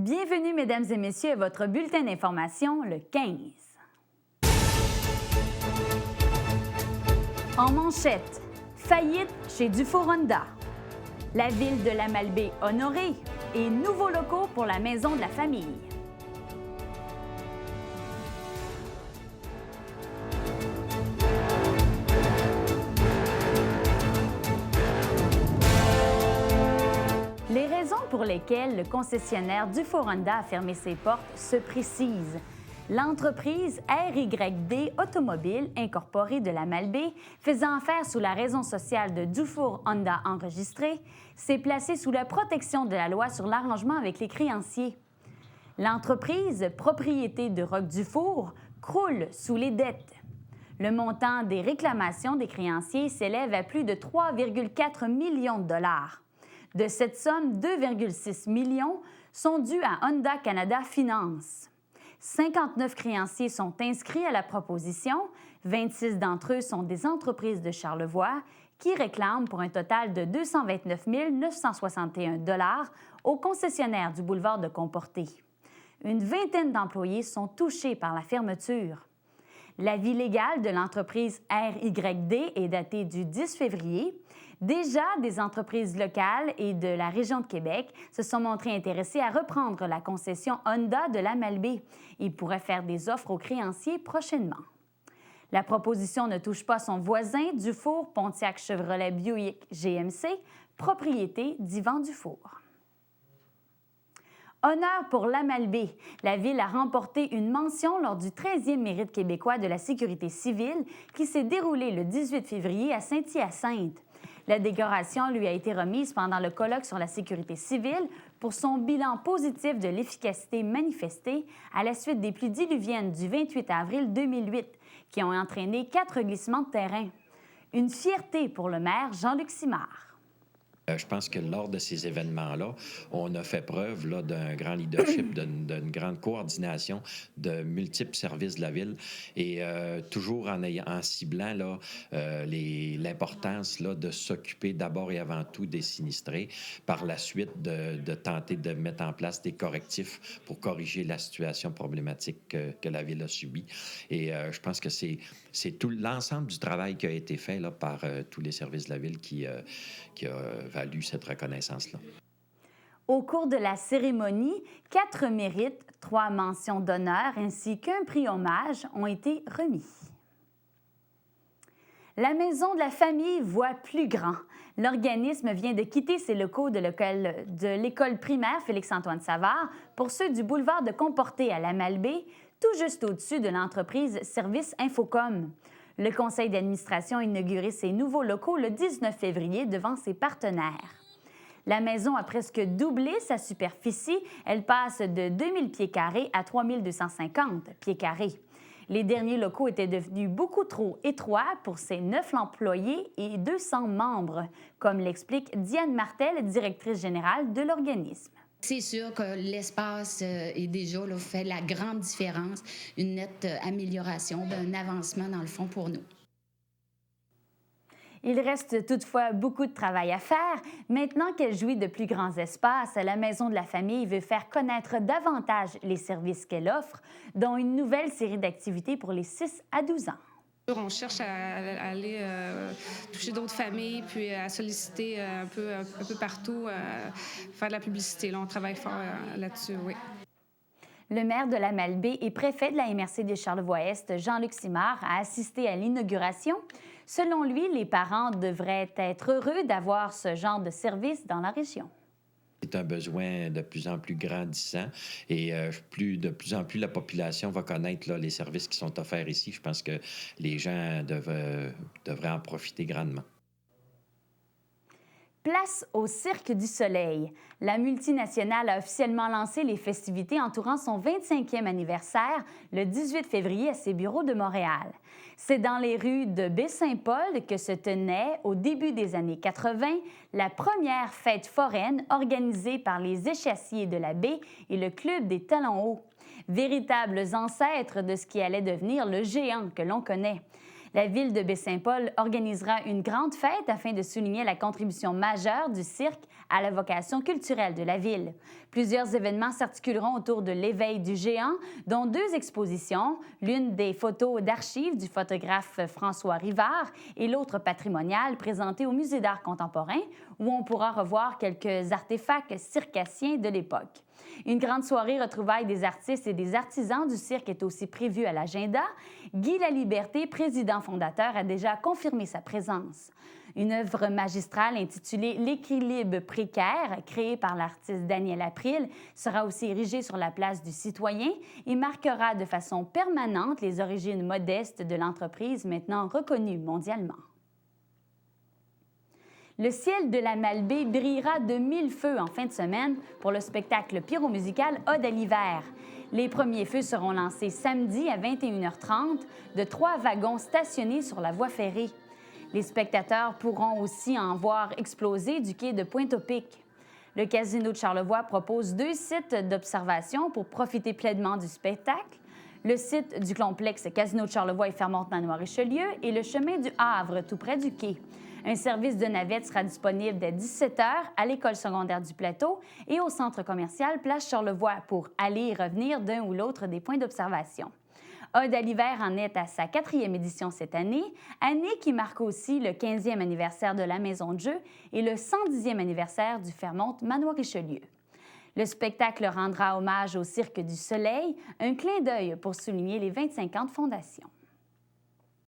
Bienvenue, mesdames et messieurs, à votre bulletin d'information, le 15. En manchette, faillite chez Dufour Honda. La ville de la Malbaie honorée et nouveaux locaux pour la maison de la famille. Les raisons pour lesquelles le concessionnaire Dufour Honda a fermé ses portes se précisent. L'entreprise RYD Automobile Incorporée de la Malbaie, faisant affaire sous la raison sociale de Dufour Honda enregistrée, s'est placée sous la protection de la loi sur l'arrangement avec les créanciers. L'entreprise, propriété de Roch Dufour, croule sous les dettes. Le montant des réclamations des créanciers s'élève à plus de 3,4 millions de dollars. De cette somme, 2,6 millions sont dus à Honda Canada Finance. 59 créanciers sont inscrits à la proposition, 26 d'entre eux sont des entreprises de Charlevoix qui réclament pour un total de 229 961 $ au concessionnaire du boulevard de Comporté. Une vingtaine d'employés sont touchés par la fermeture. L'avis légal de l'entreprise RYD est daté du 10 février. Déjà, des entreprises locales et de la région de Québec se sont montrées intéressées à reprendre la concession Honda de la Malbaie. Ils pourraient faire des offres aux créanciers prochainement. La proposition ne touche pas son voisin Dufour Pontiac Chevrolet Buick GMC, propriété d'Yvan Dufour. Honneur pour la Malbaie. La Ville a remporté une mention lors du 13e Mérite québécois de la sécurité civile qui s'est déroulé le 18 février à Saint-Hyacinthe. La décoration lui a été remise pendant le colloque sur la sécurité civile pour son bilan positif de l'efficacité manifestée à la suite des pluies diluviennes du 28 avril 2008 qui ont entraîné 4 glissements de terrain. Une fierté pour le maire Jean-Luc Simard. Je pense que lors de ces événements-là, on a fait preuve là, d'un grand leadership, d'une grande coordination de multiples services de la Ville et toujours en ciblant là, l'importance là, de s'occuper d'abord et avant tout des sinistrés, par la suite de tenter de mettre en place des correctifs pour corriger la situation problématique que la Ville a subie. Et je pense que c'est tout l'ensemble du travail qui a été fait là, par tous les services de la Ville qui a valu cette reconnaissance-là. Au cours de la cérémonie, 4 mérites, 3 mentions d'honneur ainsi qu'un prix hommage ont été remis. La Maison de la famille voit plus grand. L'organisme vient de quitter ses locaux de l'école primaire Félix-Antoine Savard pour ceux du boulevard de Comporté à la Malbaie, tout juste au-dessus de l'entreprise Service Infocom. Le conseil d'administration a inauguré ses nouveaux locaux le 19 février devant ses partenaires. La maison a presque doublé sa superficie. Elle passe de 2000 pieds carrés à 3250 pieds carrés. Les derniers locaux étaient devenus beaucoup trop étroits pour ses 9 employés et 200 membres, comme l'explique Diane Martel, directrice générale de l'organisme. C'est sûr que l'espace est déjà là, fait la grande différence, une nette amélioration, un avancement dans le fond pour nous. Il reste toutefois beaucoup de travail à faire. Maintenant qu'elle jouit de plus grands espaces, la Maison de la famille veut faire connaître davantage les services qu'elle offre, dont une nouvelle série d'activités pour les 6 à 12 ans. On cherche à aller toucher d'autres familles, puis à solliciter un peu partout, faire de la publicité. Là, on travaille fort là-dessus, oui. Le maire de la Malbaie et préfet de la MRC de Charlevoix-Est, Jean-Luc Simard, a assisté à l'inauguration. Selon lui, les parents devraient être heureux d'avoir ce genre de service dans la région. C'est un besoin de plus en plus grandissant et de plus en plus la population va connaître là, les services qui sont offerts ici. Je pense que les gens devraient en profiter grandement. Place au Cirque du Soleil. La multinationale a officiellement lancé les festivités entourant son 25e anniversaire le 18 février à ses bureaux de Montréal. C'est dans les rues de Baie-Saint-Paul que se tenait, au début des années 80, la première fête foraine organisée par les échassiers de la baie et le Club des Talons hauts, véritables ancêtres de ce qui allait devenir le géant que l'on connaît. La ville de Baie-Saint-Paul organisera une grande fête afin de souligner la contribution majeure du cirque à la vocation culturelle de la ville. Plusieurs événements s'articuleront autour de l'éveil du géant, dont 2 expositions, l'une des photos d'archives du photographe François Rivard et l'autre patrimoniale présentée au Musée d'art contemporain, où on pourra revoir quelques artefacts circassiens de l'époque. Une grande soirée retrouvailles des artistes et des artisans du cirque est aussi prévue à l'agenda. Guy Laliberté, président fondateur, a déjà confirmé sa présence. Une œuvre magistrale intitulée L'équilibre précaire, créée par l'artiste Daniel April, sera aussi érigée sur la place du Citoyen et marquera de façon permanente les origines modestes de l'entreprise maintenant reconnue mondialement. Le ciel de la Malbaie brillera de 1000 feux en fin de semaine pour le spectacle pyromusical Ode à l'hiver. Les premiers feux seront lancés samedi à 21h30 de 3 wagons stationnés sur la voie ferrée. Les spectateurs pourront aussi en voir exploser du quai de Pointe-au-Pic. Le Casino de Charlevoix propose 2 sites d'observation pour profiter pleinement du spectacle. Le site du complexe Casino de Charlevoix et Fairmont-Manoir-Richelieu et le chemin du Havre, tout près du quai. Un service de navette sera disponible dès 17h à l'École secondaire du Plateau et au centre commercial Place Charlevoix pour aller et revenir d'un ou l'autre des points d'observation. Ode à l'hiver en est à sa 4e édition cette année qui marque aussi le 15e anniversaire de la Maison de jeu et le 110e anniversaire du Fairmont-Manoir-Richelieu. Le spectacle rendra hommage au Cirque du Soleil, un clin d'œil pour souligner les 25 ans de fondation.